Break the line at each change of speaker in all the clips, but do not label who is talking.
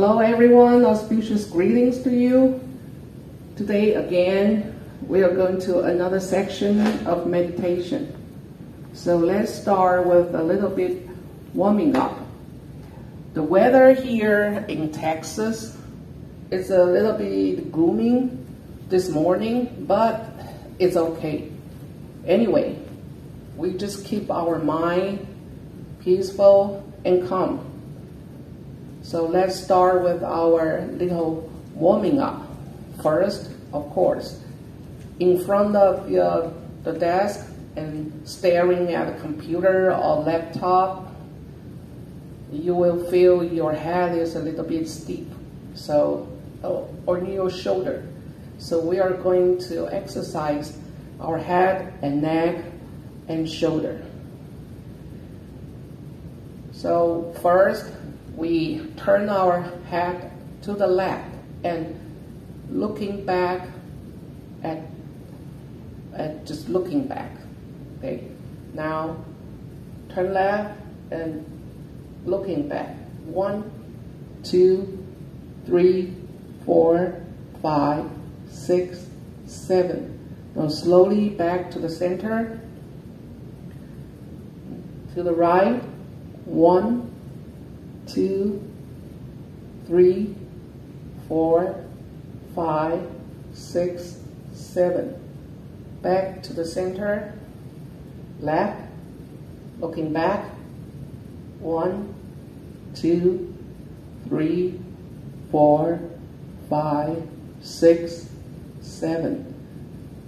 Hello everyone, auspicious greetings to you. Today again, we are going to another section of meditation. So let's start with a little bit warming up. The weather here in Texas is a little bit gloomy this morning, but it's okay. Anyway, we just keep our mind peaceful and calm. So let's start with our little warming up. First, of course, in front of the desk and staring at a computer or laptop, you will feel your head is a little bit steep, or near your shoulder. So we are going to exercise our head and neck and shoulder. So first, we turn our head to the left and looking back at just looking back. Okay. Now turn left and looking back. 1, 2, 3, 4, 5, 6, 7. Now slowly back to the center. To the right. 1, 2, 3, 4, 5, 6, 7. Back to the center. Left. Looking back. 1, 2, 3, 4, 5, 6, 7.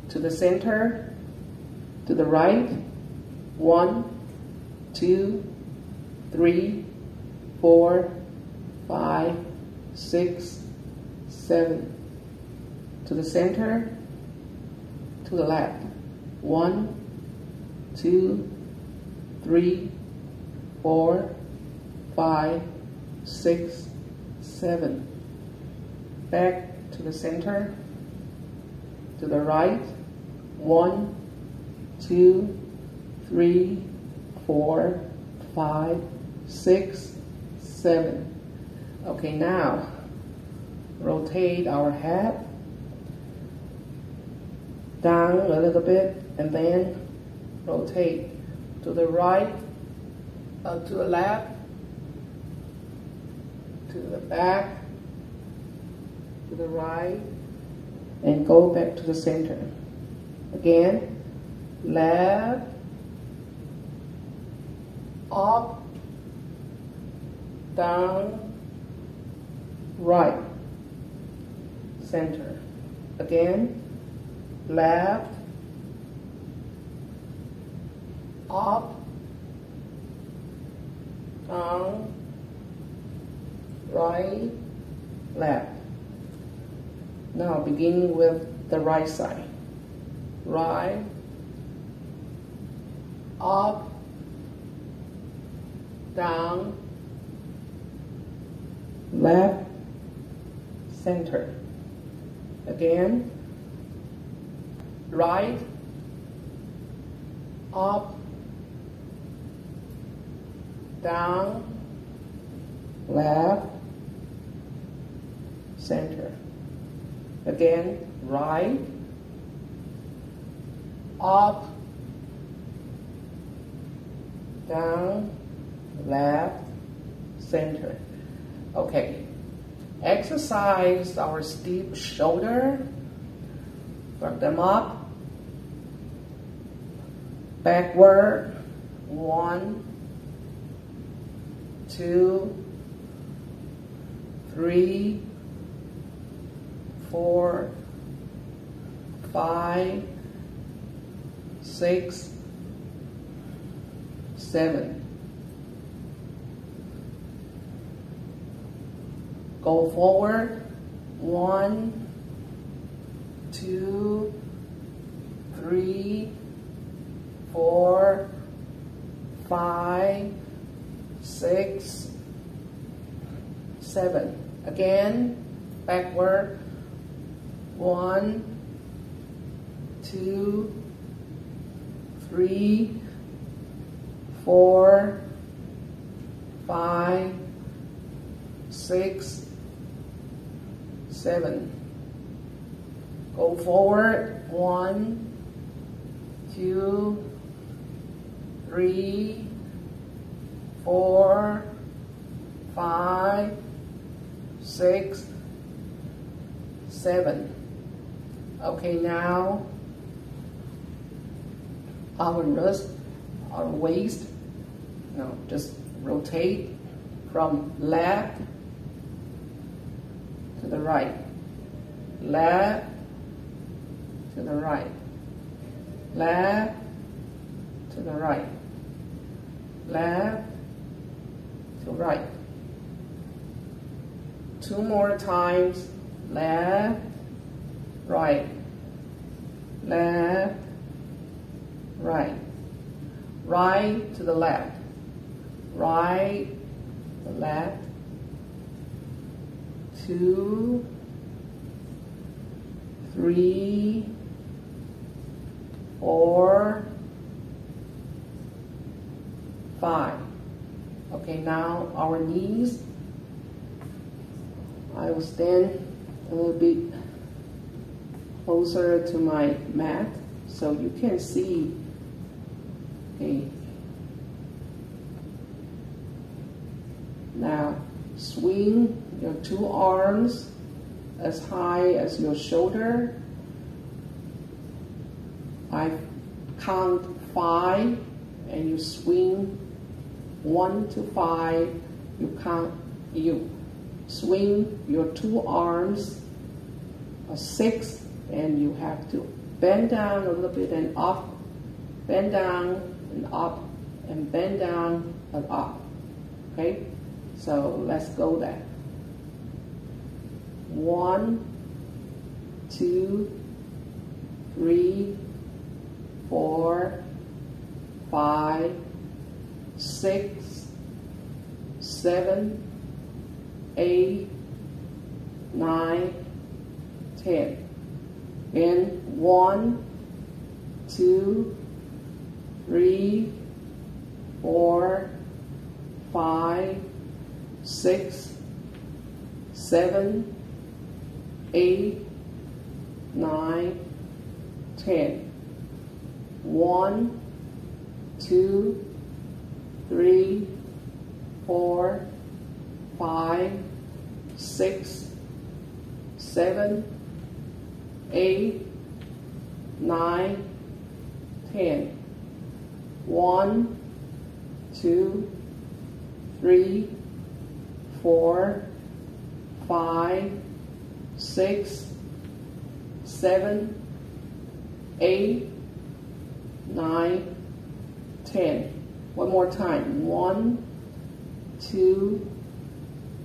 To the center. To the right. 1, 2, 3, 4, 5, 6, 7. To the center. To the left. 1, 2, 3, 4, 5, 6, 7. Back to the center. To the right. 1, 2, 3, 4, 5, 6, 7. Okay, now rotate our head down a little bit and then rotate to the right, to the left, to the back, to the right, and go back to the center. Again, left, up, down, right, center. Again, left, up, down, right, left. Now beginning with the right side. Right, up, down, left, center. Again, right, up, down, left, center. Again, right, up, down, left, center. Okay, exercise our steep shoulder, work them up, backward, 1, 2, 3, 4, 5, 6, 7. Go forward. 1, 2, 3, 4, 5, 6, 7. Again, backward. 1, 2, 3, 4, 5, 6, 7. Go forward. 1, 2, 3, 4, 5, 6, 7. Okay, now our wrist, our waist, just rotate from left to the right, left to the right, left to the right, left to right. 2 more times, left, right, left, right, right to the left, right, to the left, 2, 3, 4, 5. Okay, now our knees. I will stand a little bit closer to my mat so you can see. Okay. Now swing your 2 arms as high as your shoulder. I count 5 and you swing 1 to 5. You swing your 2 arms, 6, and you have to bend down a little bit and up, bend down and up, and bend down and up. Okay, so let's go there. 1, 2, 3, 4, 5, 6, 7, 8, 9, 10. And 1, 2, 3, 4, 5, 6, 7, 8, 9, 10. 1, 2, 3, 4, 5, 6, 7, 8, 9, 10. 1, 2, 3, 4, 5, 6, 7, 8, 9, 10. One more time. 1, 2,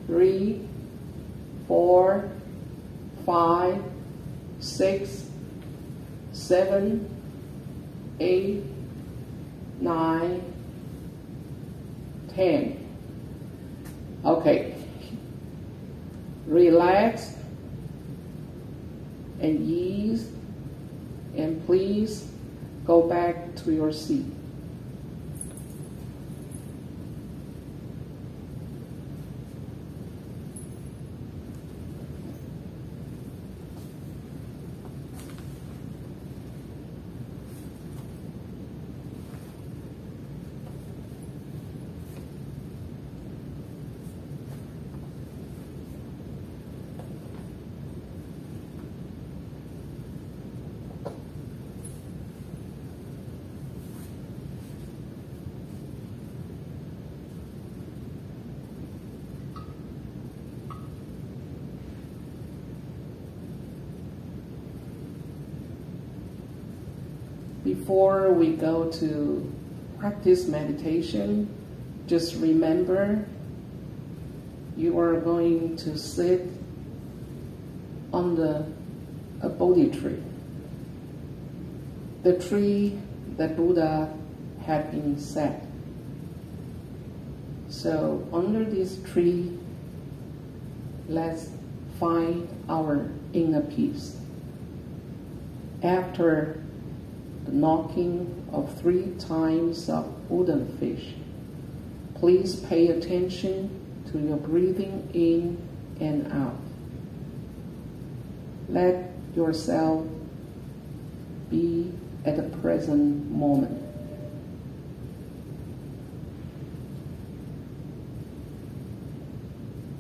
3, 4, 5, 6, 7, 8, 9, 10. Okay. Relax and ease, and please go back to your seat. Before we go to practice meditation, just remember you are going to sit under a Bodhi tree, the tree that Buddha had been set. So under this tree, let's find our inner peace. After the knocking of 3 times of wooden fish, please pay attention to your breathing in and out. Let yourself be at the present moment.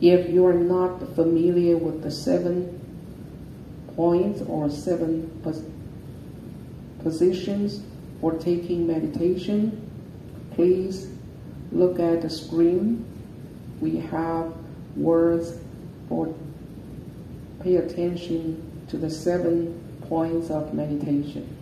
If you are not familiar with the 7 points or 7 positions for taking meditation, please look at the screen. We have words for pay attention to the 7 points of meditation.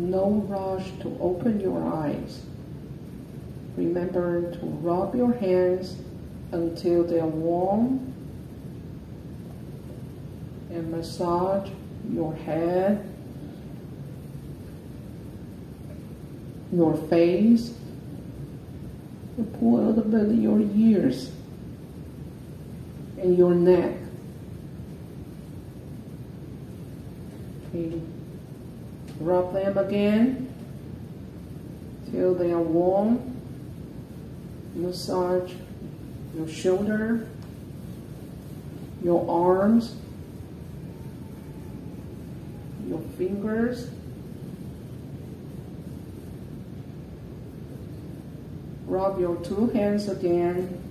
No rush to open your eyes. Remember to rub your hands until they're warm and massage your head, your face, and pull a little bit of your ears and your neck. Okay. Rub them again till they are warm. Massage your shoulder, your arms, your fingers. Rub your two hands again,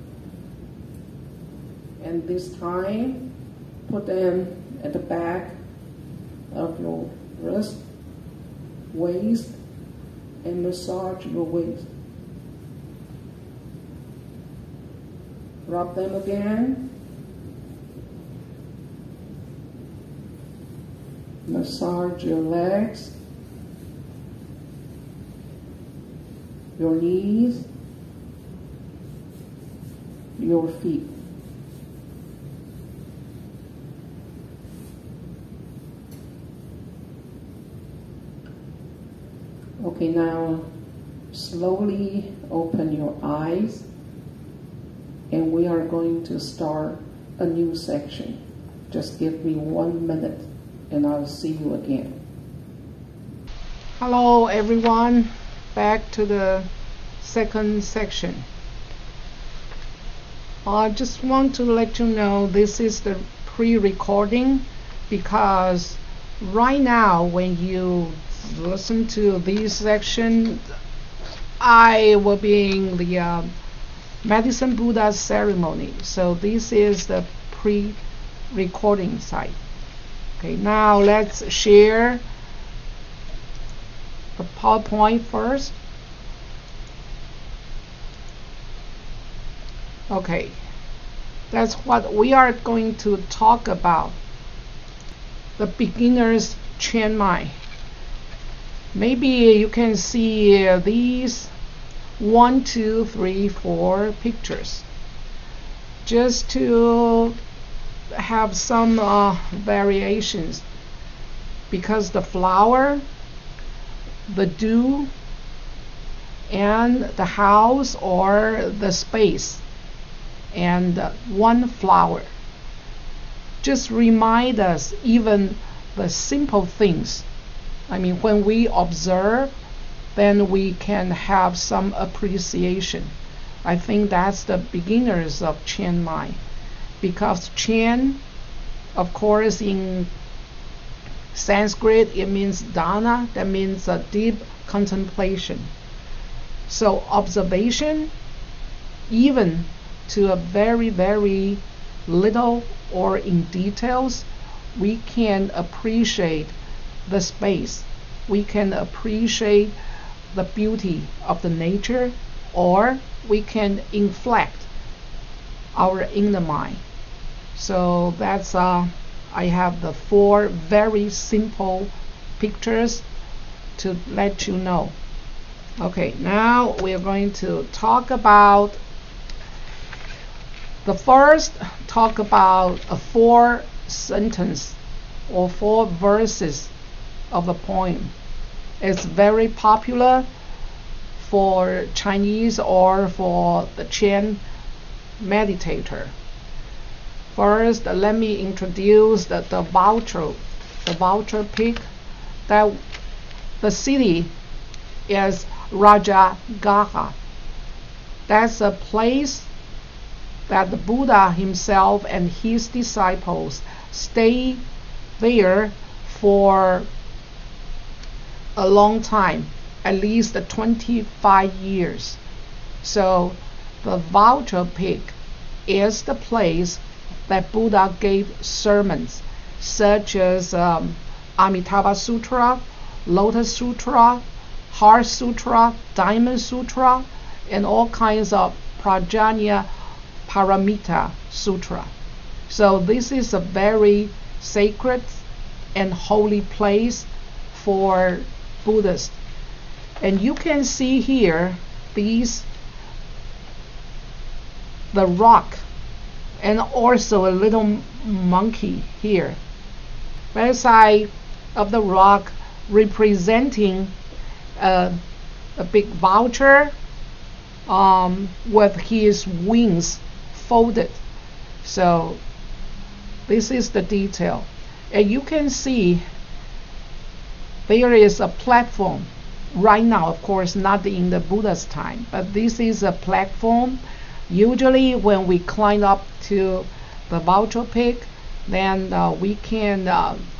and this time put them at the back of your wrist, waist, and massage your waist. Rub them again. Massage your legs, your knees, your feet. Okay, now slowly open your eyes, and we are going to start a new section. Just give me 1 minute and I'll see you again. Hello everyone, back to the second section. I just want to let you know this is the pre-recording, because right now when you listen to this section, I will be in the Medicine Buddha ceremony. So this is the pre-recording site. Okay, now let's share the PowerPoint first. Okay, that's what we are going to talk about. The beginner's Chiang Mai. Maybe you can see these 1, 2, 3, 4 pictures, just to have some variations, because the flower, the dew, and the house or the space, and one flower just remind us even the simple things. I mean, when we observe, then we can have some appreciation. I think that's the beginners of Chiang Mai, because Chiang, of course, in Sanskrit it means dana, that means a deep contemplation. So observation, even to a very, very little or in details, we can appreciate the space, we can appreciate the beauty of the nature, or we can inflect our inner mind. So that's I have the 4 very simple pictures to let you know. Okay, now we are going to talk about the first, talk about a 4 sentence or 4 verses of a poem. It's very popular for Chinese or for the Chan meditator. First, let me introduce the vulture peak. That the city is Rajagaha. That's a place that the Buddha himself and his disciples stay there for a long time, at least 25 years. So the vulture peak is the place that Buddha gave sermons, such as Amitabha Sutra, Lotus Sutra, Heart Sutra, Diamond Sutra, and all kinds of Prajna Paramita Sutra. So this is a very sacred and holy place for Buddhist. And you can see here the rock, and also a little monkey here. Right side of the rock representing a big vulture with his wings folded. So this is the detail. And you can see there is a platform right now, of course not in the Buddha's time, but this is a platform. Usually when we climb up to the vulture peak, then we can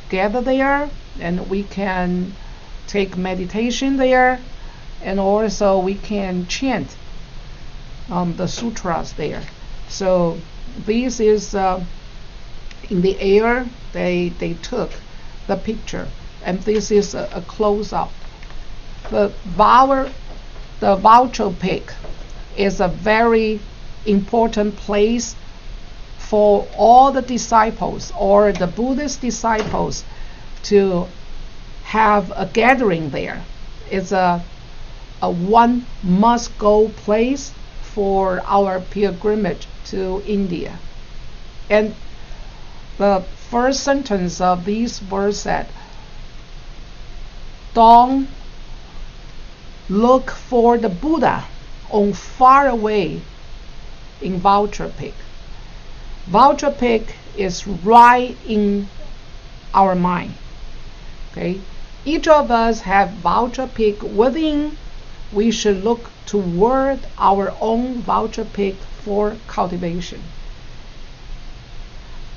gather there, and we can take meditation there, and also we can chant the sutras there. So this is in the air they took the picture, and this is a close-up. The vulture peak is a very important place for all the disciples or the Buddhist disciples to have a gathering there. It's a one must go place for our pilgrimage to India. And the first sentence of this verse said, "Don't look for the Buddha on far away in Vulture Peak." Vulture Peak is right in our mind. Okay, each of us have Vulture Peak within. We should look toward our own Vulture Peak for cultivation.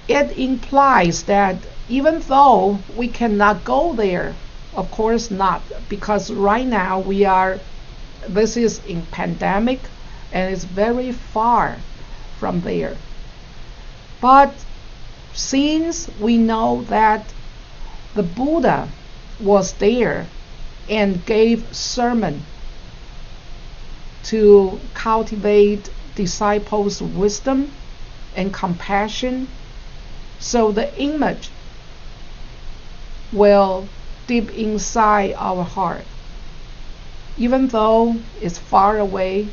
It implies that even though we cannot go there, of course not, because right now this is in pandemic and it's very far from there. But since we know that the Buddha was there and gave sermon to cultivate disciples' wisdom and compassion, so the image will deep inside our heart. Even though it's far away,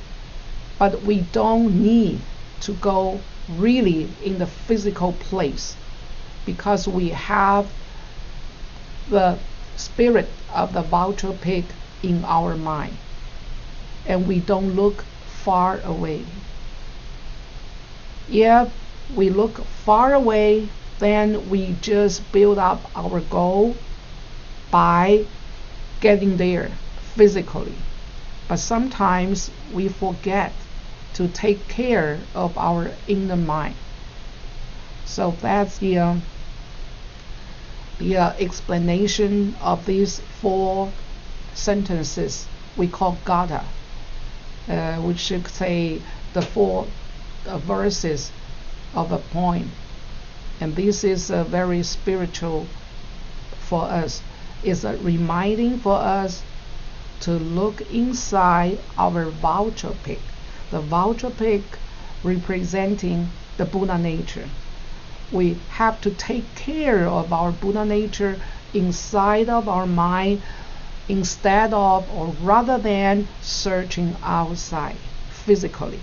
but we don't need to go really in the physical place, because we have the spirit of the Vulture Peak in our mind, and we don't look far away. If we look far away, then we just build up our goal by getting there physically. But sometimes we forget to take care of our inner mind. So that's the explanation of these 4 sentences we call Gatha, which should say the 4 verses of a poem. And this is very spiritual for us. It's a reminding for us to look inside our Vulture Peak. The Vulture Peak representing the Buddha nature. We have to take care of our Buddha nature inside of our mind, instead of, or rather than, searching outside physically.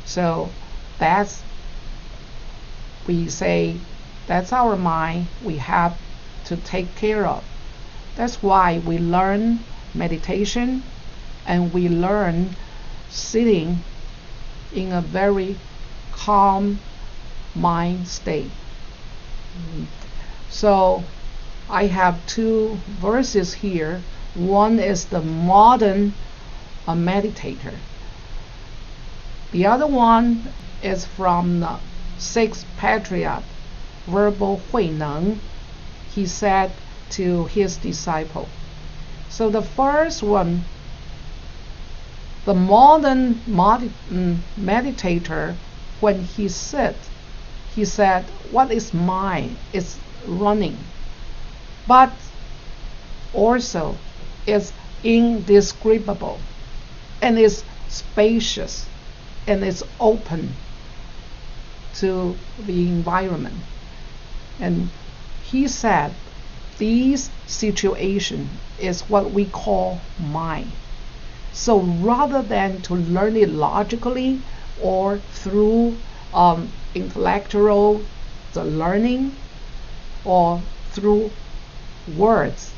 So we say that's our mind we have to take care of. That's why we learn meditation, and we learn sitting in a very calm mind state. So I have 2 verses here. One is the modern meditator. The other one is from the 6th patriarch, Verbal Huineng. He said to his disciple. So the first one, the modern meditator, when he said, what is mine is running, but also is indescribable, and is spacious, and is open to the environment. And he said, these situations is what we call mind. So rather than to learn it logically or through intellectual the learning or through words,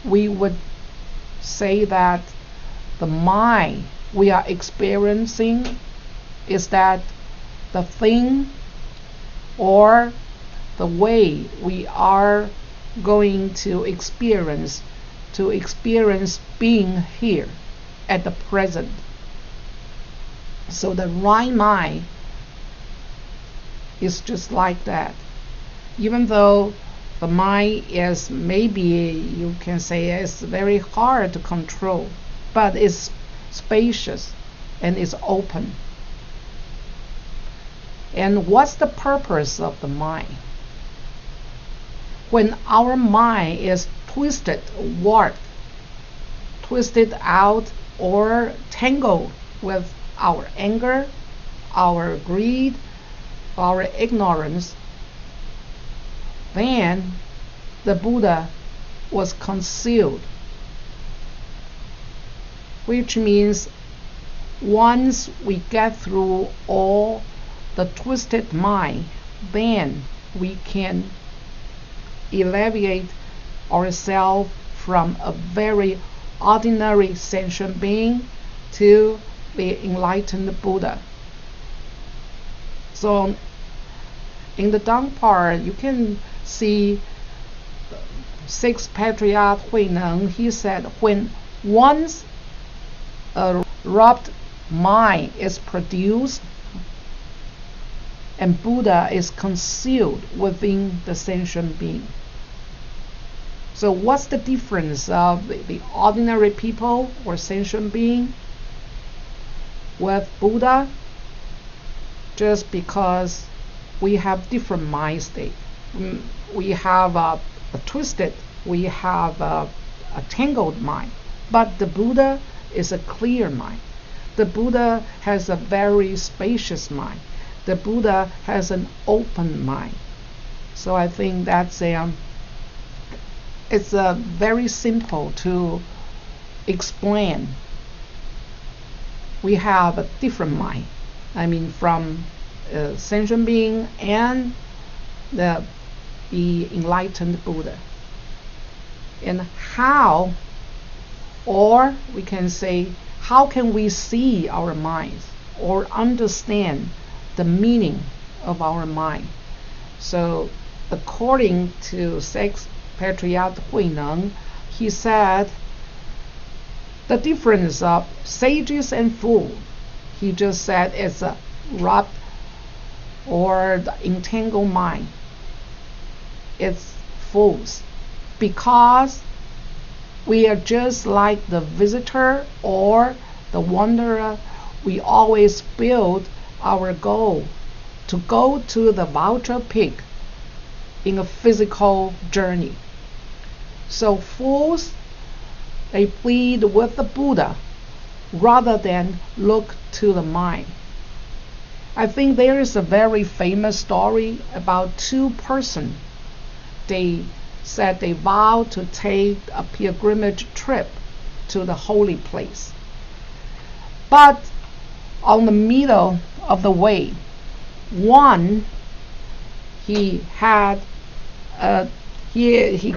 we would say that the mind we are experiencing is that the thing or the way we are going to experience being here at the present. So the right mind is just like that. Even though the mind is, maybe you can say, it's very hard to control, but it's spacious and it's open. And what's the purpose of the mind? When our mind is twisted, warped, twisted out, or tangled with our anger, our greed, our ignorance, then the Buddha was concealed, which means once we get through all the twisted mind, then we can elevate ourselves from a very ordinary sentient being to the enlightened Buddha. So in the down part, you can see Sixth Patriarch Huineng. He said, when once a wrapped mind is produced and Buddha is concealed within the sentient being. So what's the difference of the ordinary people or sentient being with Buddha? Just because we have different mind state. We have a twisted, we have a tangled mind. But the Buddha is a clear mind. The Buddha has a very spacious mind. The Buddha has an open mind. So I think that's it's very simple to explain. We have a different mind. I mean, from sentient being and the enlightened Buddha. And how, or we can say, how can we see our minds or understand the meaning of our mind? So according to Sixth Patriarch Huineng, he said the difference of sages and fools, he just said it's a wrapped or the entangled mind. It's fools, because we are just like the visitor or the wanderer. We always build our goal to go to the vulture peak in a physical journey. So fools, they plead with the Buddha rather than look to the mind. I think there is a very famous story about two persons. They said they vowed to take a pilgrimage trip to the holy place. But on the middle of the way, one, he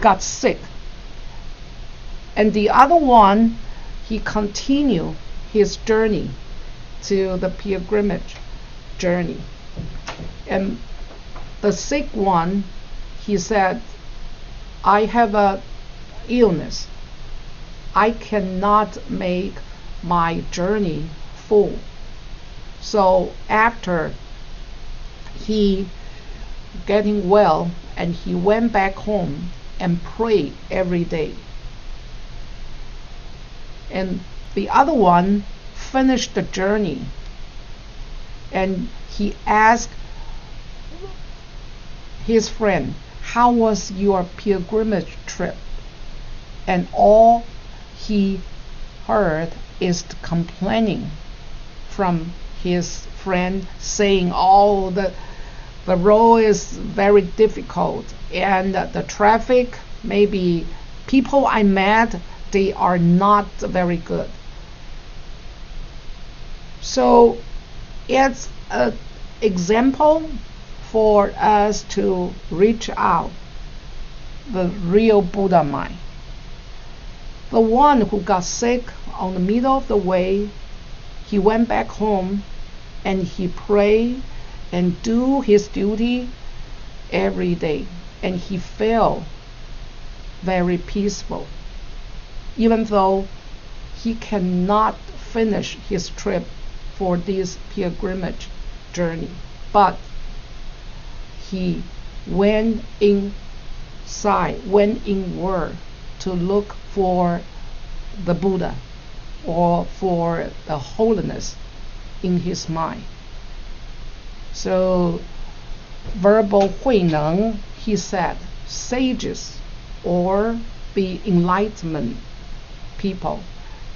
got sick, and the other one, he continued his journey to the pilgrimage journey. And the sick one, he said, I have a illness. I cannot make my journey full. So after he getting well, and he went back home and prayed every day. And the other one finished the journey, and he asked his friend, how was your pilgrimage trip? And all he heard is the complaining from his friend, saying all the the road is very difficult, and the traffic, maybe people I met, they are not very good. So it's an example for us to reach out the real Buddha mind. The one who got sick on the middle of the way, he went back home and he prayed and do his duty every day, and he felt very peaceful, even though he cannot finish his trip for this pilgrimage journey. But he went inside, went inward to look for the Buddha or for the holiness in his mind. So verbal Huineng, he said, sages or the enlightenment people,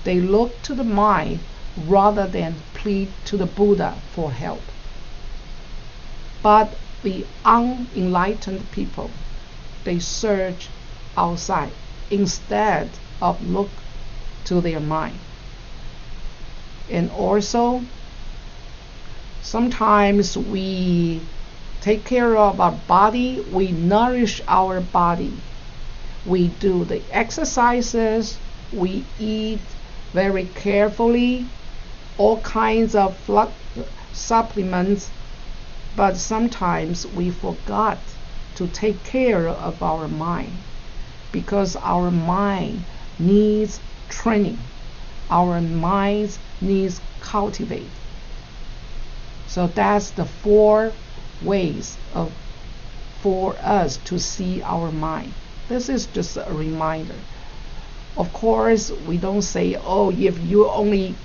they look to the mind rather than plead to the Buddha for help. But the unenlightened people, they search outside instead of look to their mind. And also, sometimes we take care of our body, we nourish our body, we do the exercises, we eat very carefully, all kinds of supplements, but sometimes we forgot to take care of our mind, because our mind needs training, our minds needs cultivate. So that's the 4 ways for us to see our mind. This is just a reminder. Of course, we don't say, oh, if you only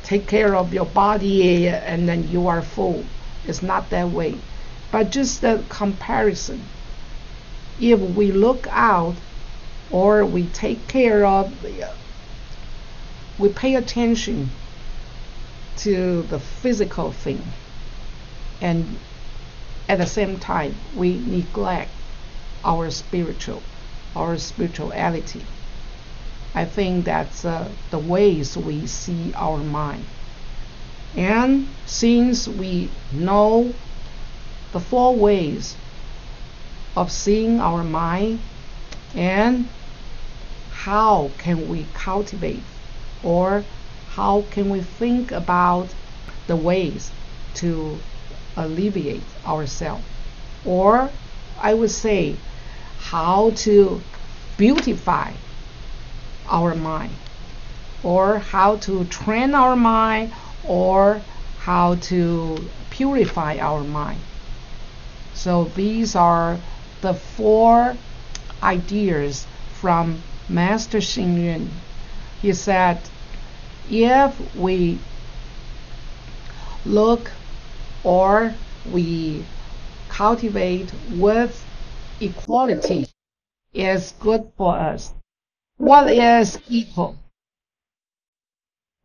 take care of your body and then you are full. It's not that way. But just the comparison. If we look out or we take care of, we pay attention to the physical thing, and at the same time we neglect our spirituality. I think that's the ways we see our mind. And since we know the 4 ways of seeing our mind, and how can we cultivate, or how can we think about the ways to alleviate ourselves, or I would say how to beautify our mind, or how to train our mind, or how to purify our mind. So these are the 4 ideas from Master Xing Yun. He said, if we look or we cultivate with equality, is good for us. What is equal?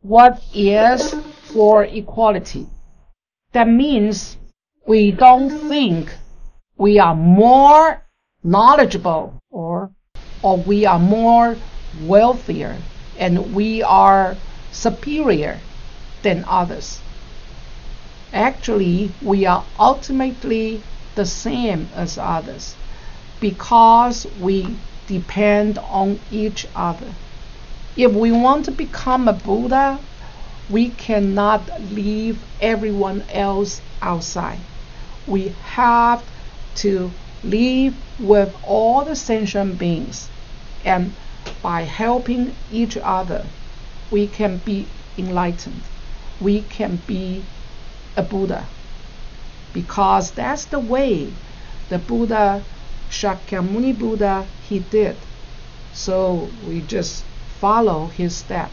What is for equality? That means we don't think we are more knowledgeable or we are more wealthier and we are superior than others. Actually, we are ultimately the same as others because we depend on each other. If we want to become a Buddha, we cannot leave everyone else outside. We have to live with all the sentient beings, and by helping each other, we can be enlightened. We can be a Buddha, because that's the way the Buddha, Shakyamuni Buddha, he did. So we just follow his step.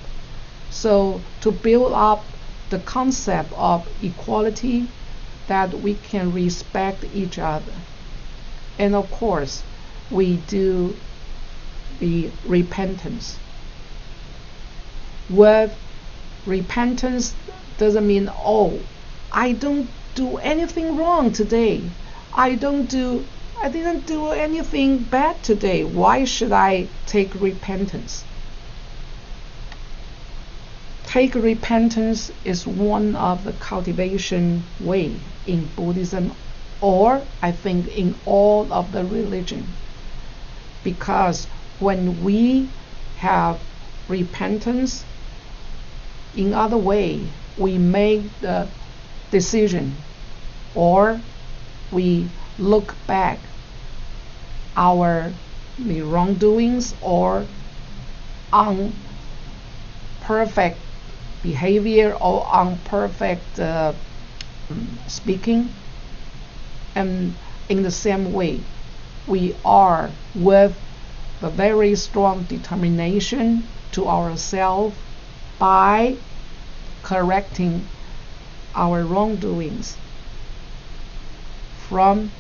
So to build up the concept of equality, that we can respect each other. And of course, we do the repentance. With repentance doesn't mean, oh, I don't do anything wrong today. I didn't do anything bad today. Why should I take repentance? Take repentance is one of the cultivation way in Buddhism, or I think in all of the religion. Because when we have repentance, in other way, we make the decision, or we look back the wrongdoings or imperfect behavior or imperfect speaking, and in the same way, we are with a very strong determination to ourselves by correcting our wrongdoings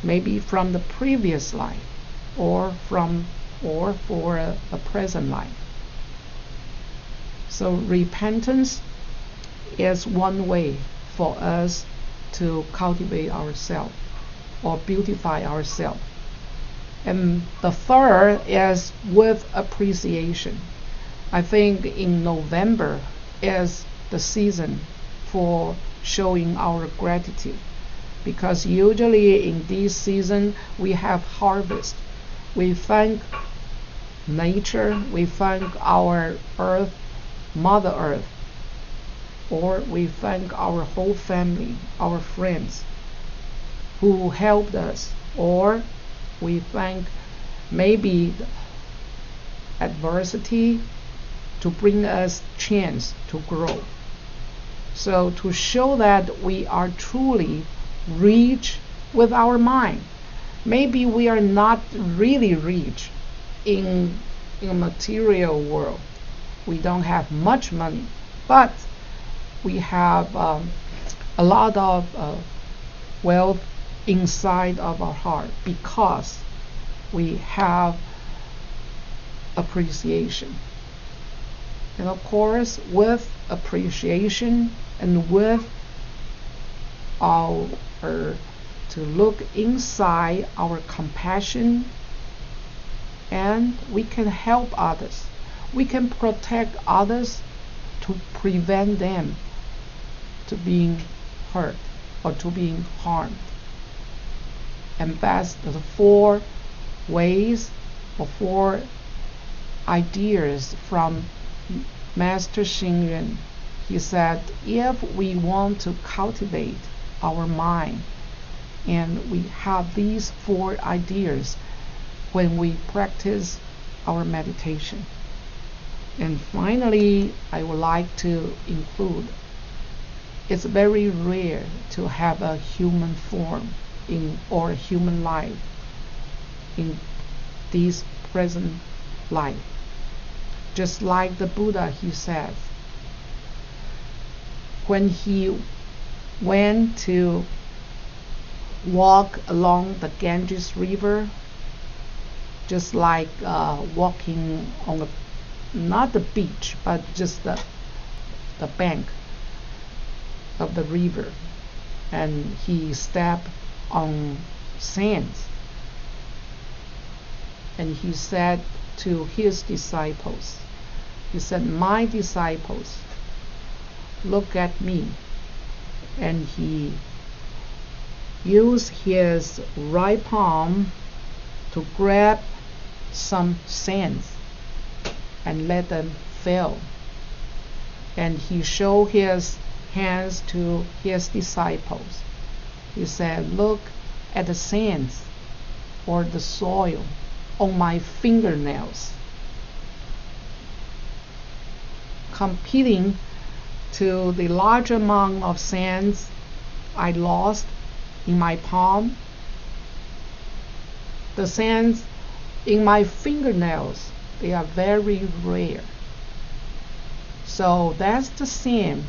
maybe from the previous life or for a present life. So repentance is one way for us to cultivate ourselves or beautify ourselves. And the third is with appreciation. I think in November is the season for showing our gratitude, because usually in this season we have harvest. We thank nature, we thank our earth, Mother Earth, or we thank our whole family, our friends who helped us, or we thank maybe adversity to bring us chance to grow. So to show that we are truly rich with our mind. Maybe we are not really rich in a material world. We don't have much money, but we have a lot of wealth inside of our heart because we have appreciation. And of course, with appreciation and with our to look inside our compassion, and we can help others. We can protect others to prevent them to being hurt or to being harmed. And that's the 4 ways or 4 ideas from Master Xing Yun. He said, if we want to cultivate our mind, and we have these 4 ideas when we practice our meditation. And finally, I would like to include, it's very rare to have a human form or a human life in this present life. Just like the Buddha, he said, when he went to walk along the Ganges River, just like walking on not the beach, but just the bank of the river, and he stepped on sands, and he said to his disciples, he said, my disciples, look at me. And he used his right palm to grab some sands and let them fall. And he showed his hands to his disciples. He said, look at the sands or the soil on my fingernails, competing to the large amount of sands I lost in my palm. The sands in my fingernails, they are very rare. So that's the same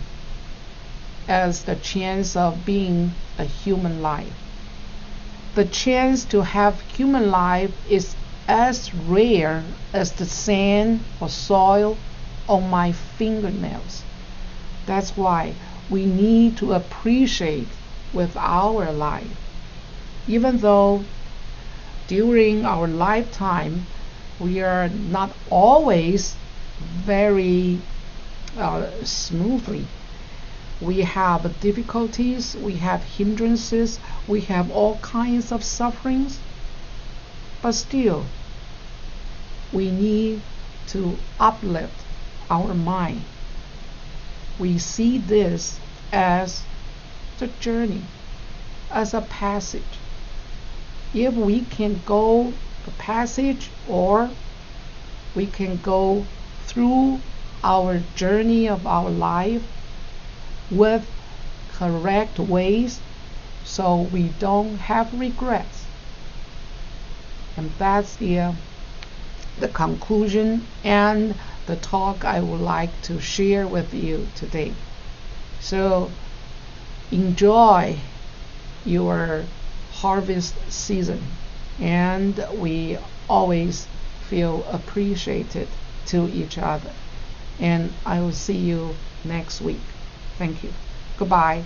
as the chance of being a human life. The chance to have human life is as rare as the sand or soil on my fingernails. That's why we need to appreciate with our life. Even though during our lifetime we are not always very smoothly. We have difficulties, we have hindrances, we have all kinds of sufferings, but still we need to uplift our mind. We see this as the journey, as a passage. If we can go the passage, or we can go through our journey of our life with correct ways, so we don't have regrets. And that's the conclusion and the talk I would like to share with you today. So enjoy your harvest season, and we always feel appreciated to each other. And I will see you next week. Thank you. Goodbye.